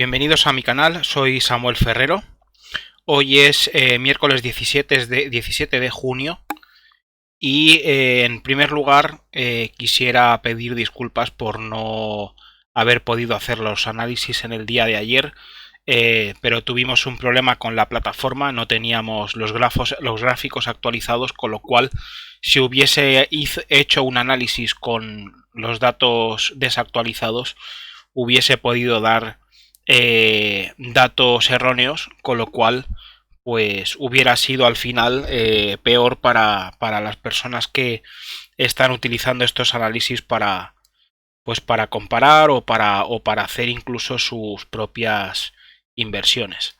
Bienvenidos a mi canal, soy Samuel Ferrero. Hoy es miércoles 17 de junio y en primer lugar quisiera pedir disculpas por no haber podido hacer los análisis en el día de ayer, pero tuvimos un problema con la plataforma, no teníamos los gráficos actualizados, con lo cual si hubiese hecho un análisis con los datos desactualizados hubiese podido dar datos erróneos, con lo cual pues hubiera sido al final peor para las personas que están utilizando estos análisis para comparar o para hacer incluso sus propias inversiones,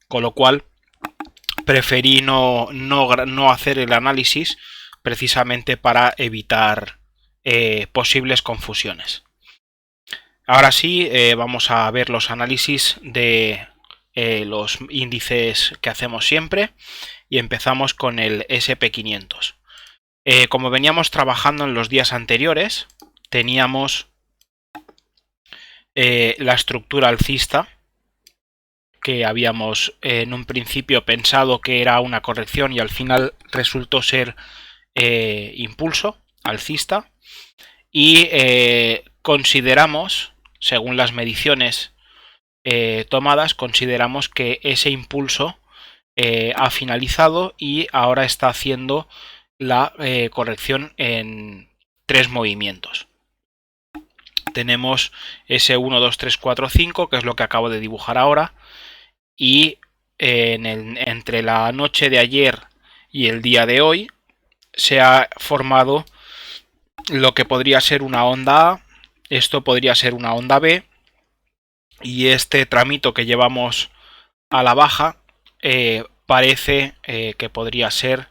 con lo cual preferí no hacer el análisis precisamente para evitar posibles confusiones. Ahora sí, vamos a ver los análisis de los índices que hacemos siempre y empezamos con el SP500. Como veníamos trabajando en los días anteriores, teníamos la estructura alcista, que habíamos en un principio pensado que era una corrección y al final resultó ser impulso alcista, y consideramos, según las mediciones tomadas, consideramos que ese impulso ha finalizado y ahora está haciendo la corrección en 3 movimientos. Tenemos ese 1, 2, 3, 4, 5, que es lo que acabo de dibujar ahora, y entre la noche de ayer y el día de hoy se ha formado lo que podría ser una onda A, esto podría ser una onda B, y este tramito que llevamos a la baja parece que podría ser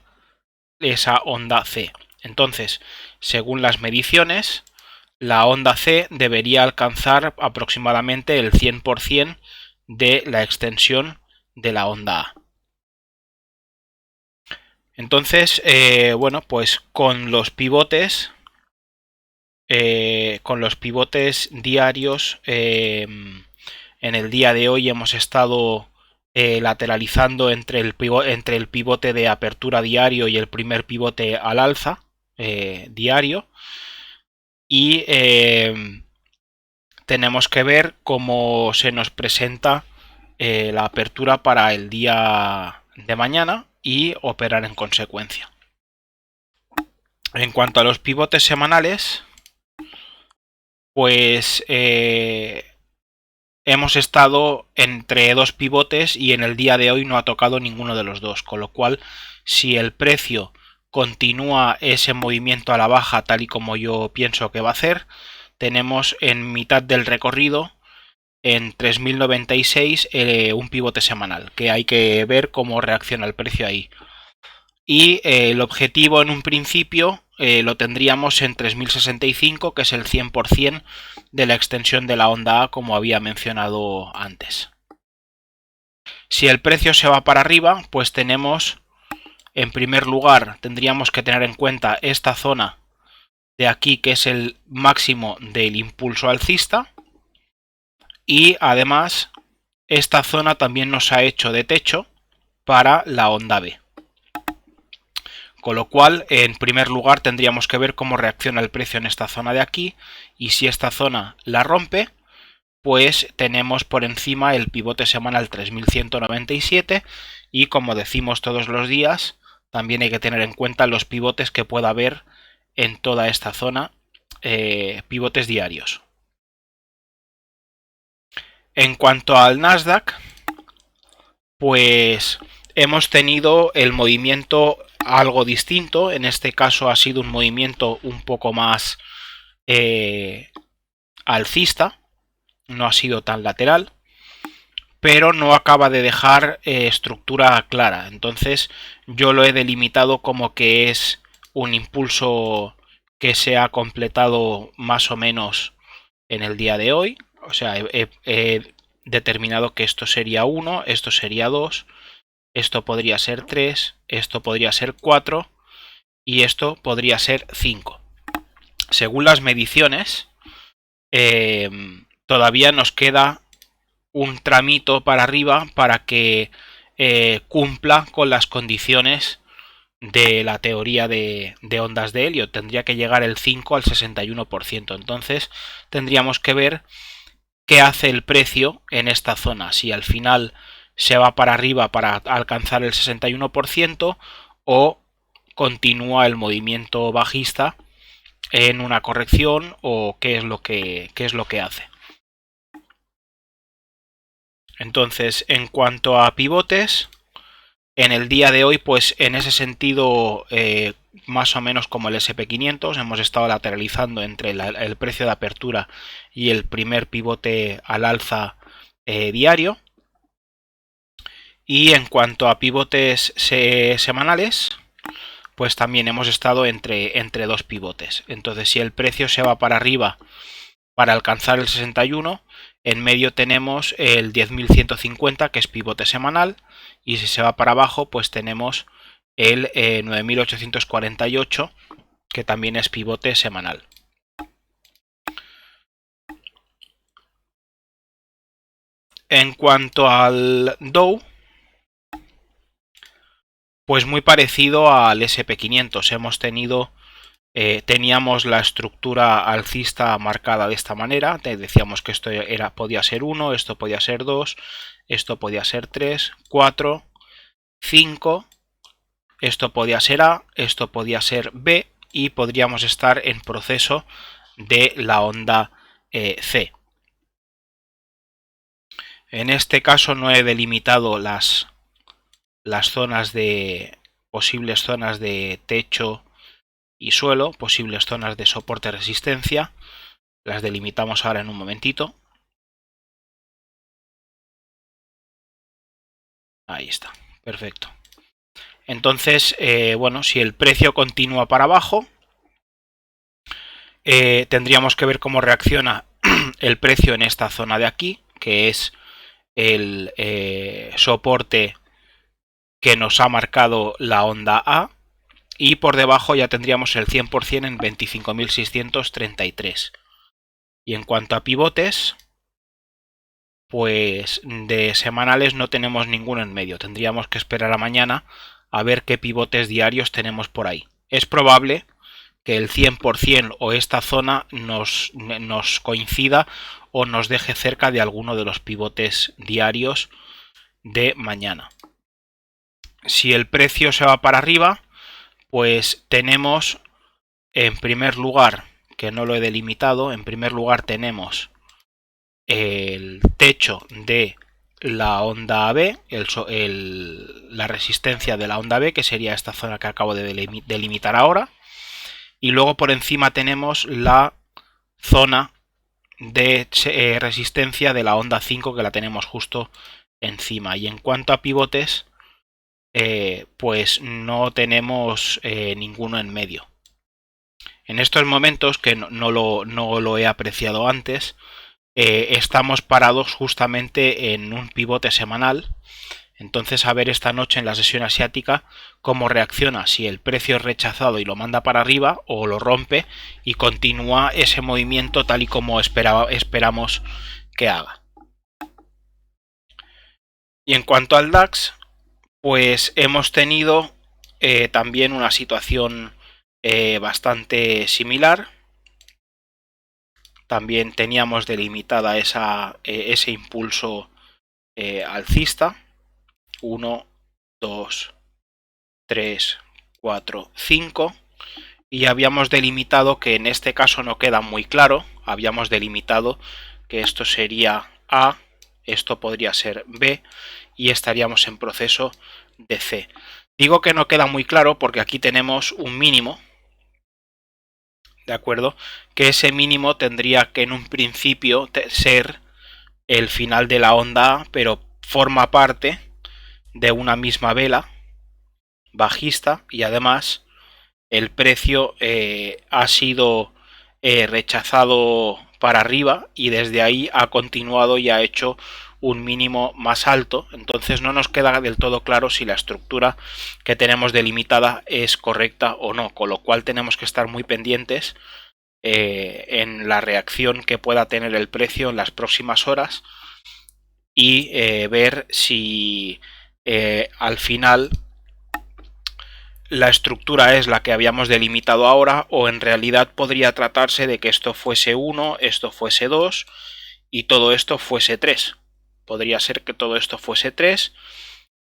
esa onda C. Entonces, según las mediciones, la onda C debería alcanzar aproximadamente el 100% de la extensión de la onda A. Entonces, bueno, pues con los pivotes diarios, en el día de hoy hemos estado lateralizando entre el pivote de apertura diario y el primer pivote al alza diario, y tenemos que ver cómo se nos presenta la apertura para el día de mañana y operar en consecuencia. En cuanto a los pivotes semanales, pues hemos estado entre dos pivotes y en el día de hoy no ha tocado ninguno de los dos, con lo cual si el precio continúa ese movimiento a la baja tal y como yo pienso que va a hacer, tenemos en mitad del recorrido en 3096 un pivote semanal, que hay que ver cómo reacciona el precio ahí. Y el objetivo en un principio lo tendríamos en 3065, que es el 100% de la extensión de la onda A, como había mencionado antes. Si el precio se va para arriba, pues tenemos, en primer lugar, tendríamos que tener en cuenta esta zona de aquí, que es el máximo del impulso alcista, y además esta zona también nos ha hecho de techo para la onda B. Con lo cual, en primer lugar, tendríamos que ver cómo reacciona el precio en esta zona de aquí, y si esta zona la rompe, pues tenemos por encima el pivote semanal 3197, y como decimos todos los días, también hay que tener en cuenta los pivotes que pueda haber en toda esta zona, pivotes diarios. En cuanto al Nasdaq, pues hemos tenido el movimiento algo distinto. En este caso ha sido un movimiento un poco más alcista, no ha sido tan lateral, pero no acaba de dejar estructura clara. Entonces yo lo he delimitado como que es un impulso que se ha completado más o menos en el día de hoy. O sea, he determinado que esto sería 1, esto sería 2, esto podría ser 3, esto podría ser 4 y esto podría ser 5. Según las mediciones, todavía nos queda un tramito para arriba para que cumpla con las condiciones de la teoría de ondas de Elliot. Tendría que llegar el 5 al 61%. Entonces tendríamos que ver qué hace el precio en esta zona. Si al final se va para arriba para alcanzar el 61% o continúa el movimiento bajista en una corrección o qué es lo que hace. Entonces, en cuanto a pivotes, en el día de hoy, pues en ese sentido, más o menos como el SP500, hemos estado lateralizando entre el precio de apertura y el primer pivote al alza diario. Y en cuanto a pivotes semanales, pues también hemos estado entre dos pivotes. Entonces, si el precio se va para arriba para alcanzar el 61, en medio tenemos el 10.150, que es pivote semanal, y si se va para abajo, pues tenemos el 9.848, que también es pivote semanal. En cuanto al Dow, pues muy parecido al SP500. Hemos tenido teníamos la estructura alcista marcada de esta manera. Decíamos que esto podía ser 1, esto podía ser 2, esto podía ser 3, 4, 5, esto podía ser A, esto podía ser B y podríamos estar en proceso de la onda C. En este caso no he delimitado las zonas de posibles zonas de techo y suelo, posibles zonas de soporte resistencia. Las delimitamos ahora en un momentito. Ahí está, perfecto. Entonces, bueno, si el precio continúa para abajo, tendríamos que ver cómo reacciona el precio en esta zona de aquí, que es el soporte que nos ha marcado la onda A, y por debajo ya tendríamos el 100% en 25.633. Y en cuanto a pivotes, pues de semanales no tenemos ninguno en medio. Tendríamos que esperar a mañana a ver qué pivotes diarios tenemos por ahí. Es probable que el 100% o esta zona nos coincida o nos deje cerca de alguno de los pivotes diarios de mañana. Si el precio se va para arriba, pues tenemos en primer lugar, que no lo he delimitado, en primer lugar tenemos el techo de la onda B, la resistencia de la onda B, que sería esta zona que acabo de delimitar ahora, y luego por encima tenemos la zona de resistencia de la onda 5, que la tenemos justo encima. Y en cuanto a pivotes, pues no tenemos ninguno en medio. En estos momentos, que no lo he apreciado antes, estamos parados justamente en un pivote semanal. Entonces, a ver esta noche en la sesión asiática cómo reacciona, si el precio es rechazado y lo manda para arriba o lo rompe y continúa ese movimiento tal y como esperamos que haga. Y en cuanto al DAX, pues hemos tenido también una situación bastante similar. También teníamos delimitada ese impulso alcista. 1, 2, 3, 4, 5. Y habíamos delimitado, que en este caso no queda muy claro, habíamos delimitado que esto sería A, esto podría ser B y estaríamos en proceso de C. Digo que no queda muy claro porque aquí tenemos un mínimo, ¿de acuerdo? Que ese mínimo tendría que en un principio ser el final de la onda A, pero forma parte de una misma vela bajista y además el precio ha sido rechazado para arriba y desde ahí ha continuado y ha hecho un mínimo más alto. Entonces no nos queda del todo claro si la estructura que tenemos delimitada es correcta o no, con lo cual tenemos que estar muy pendientes en la reacción que pueda tener el precio en las próximas horas y ver si al final la estructura es la que habíamos delimitado ahora, o en realidad podría tratarse de que esto fuese 1, esto fuese 2 y todo esto fuese 3. Podría ser que todo esto fuese 3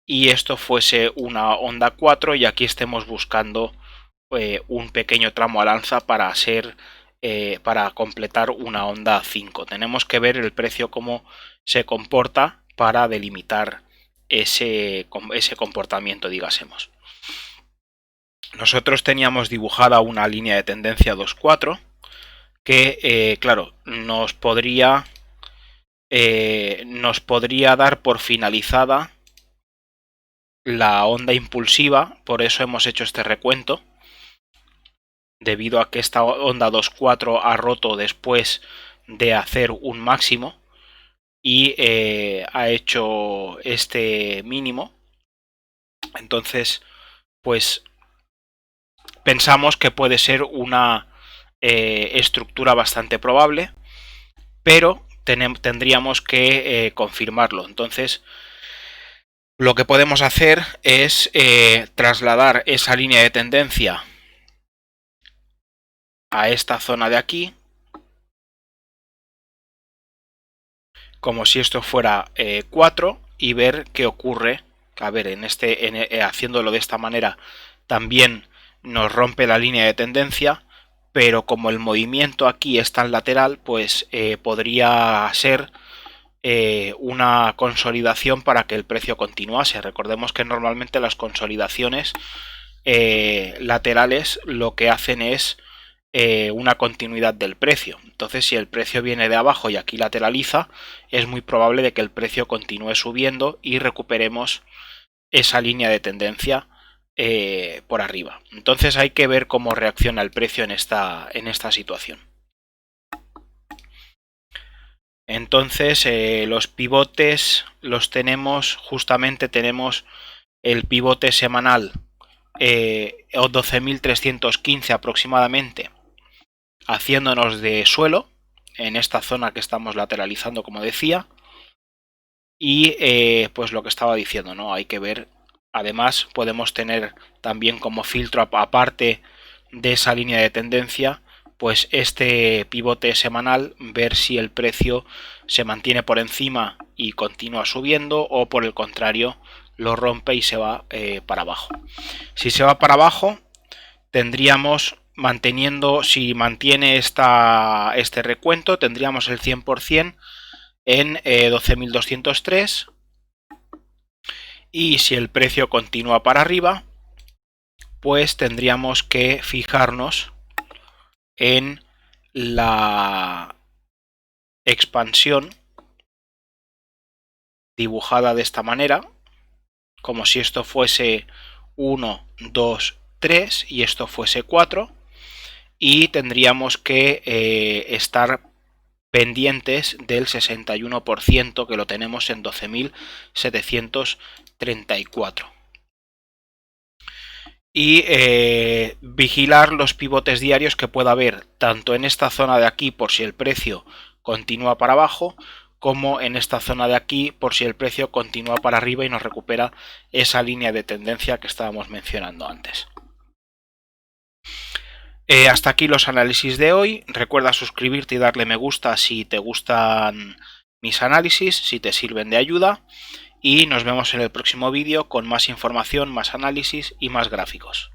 y esto fuese una onda 4 y aquí estemos buscando un pequeño tramo al alza para completar una onda 5. Tenemos que ver el precio cómo se comporta para delimitar ese comportamiento, digásemos. Nosotros teníamos dibujada una línea de tendencia 2-4 que, claro, nos podría dar por finalizada la onda impulsiva, por eso hemos hecho este recuento, debido a que esta onda 2-4 ha roto después de hacer un máximo y ha hecho este mínimo. Entonces, pues pensamos que puede ser una estructura bastante probable, pero tendríamos que confirmarlo. Entonces, lo que podemos hacer es trasladar esa línea de tendencia a esta zona de aquí, como si esto fuera 4, y ver qué ocurre. A ver, haciéndolo de esta manera también nos rompe la línea de tendencia, pero como el movimiento aquí es tan lateral, pues podría ser una consolidación para que el precio continuase. Recordemos que normalmente las consolidaciones laterales lo que hacen es una continuidad del precio. Entonces, si el precio viene de abajo y aquí lateraliza, es muy probable de que el precio continúe subiendo y recuperemos esa línea de tendencia por arriba. Entonces hay que ver cómo reacciona el precio en esta situación. Entonces los pivotes los tenemos, justamente tenemos el pivote semanal 12.315 aproximadamente, haciéndonos de suelo en esta zona que estamos lateralizando, como decía, y pues lo que estaba diciendo, ¿no? Hay que ver, además podemos tener también como filtro aparte de esa línea de tendencia, pues este pivote semanal, ver si el precio se mantiene por encima y continúa subiendo, o por el contrario lo rompe y se va para abajo. Si se va para abajo, tendríamos si mantiene este recuento, tendríamos el 100% en 12.203, y si el precio continúa para arriba, pues tendríamos que fijarnos en la expansión dibujada de esta manera, como si esto fuese 1, 2, 3 y esto fuese 4, y tendríamos que estar pendientes del 61%, que lo tenemos en 12.734. Y vigilar los pivotes diarios que pueda haber tanto en esta zona de aquí por si el precio continúa para abajo, como en esta zona de aquí por si el precio continúa para arriba y nos recupera esa línea de tendencia que estábamos mencionando antes. Hasta aquí los análisis de hoy. Recuerda suscribirte y darle me gusta si te gustan mis análisis, si te sirven de ayuda, y nos vemos en el próximo vídeo con más información, más análisis y más gráficos.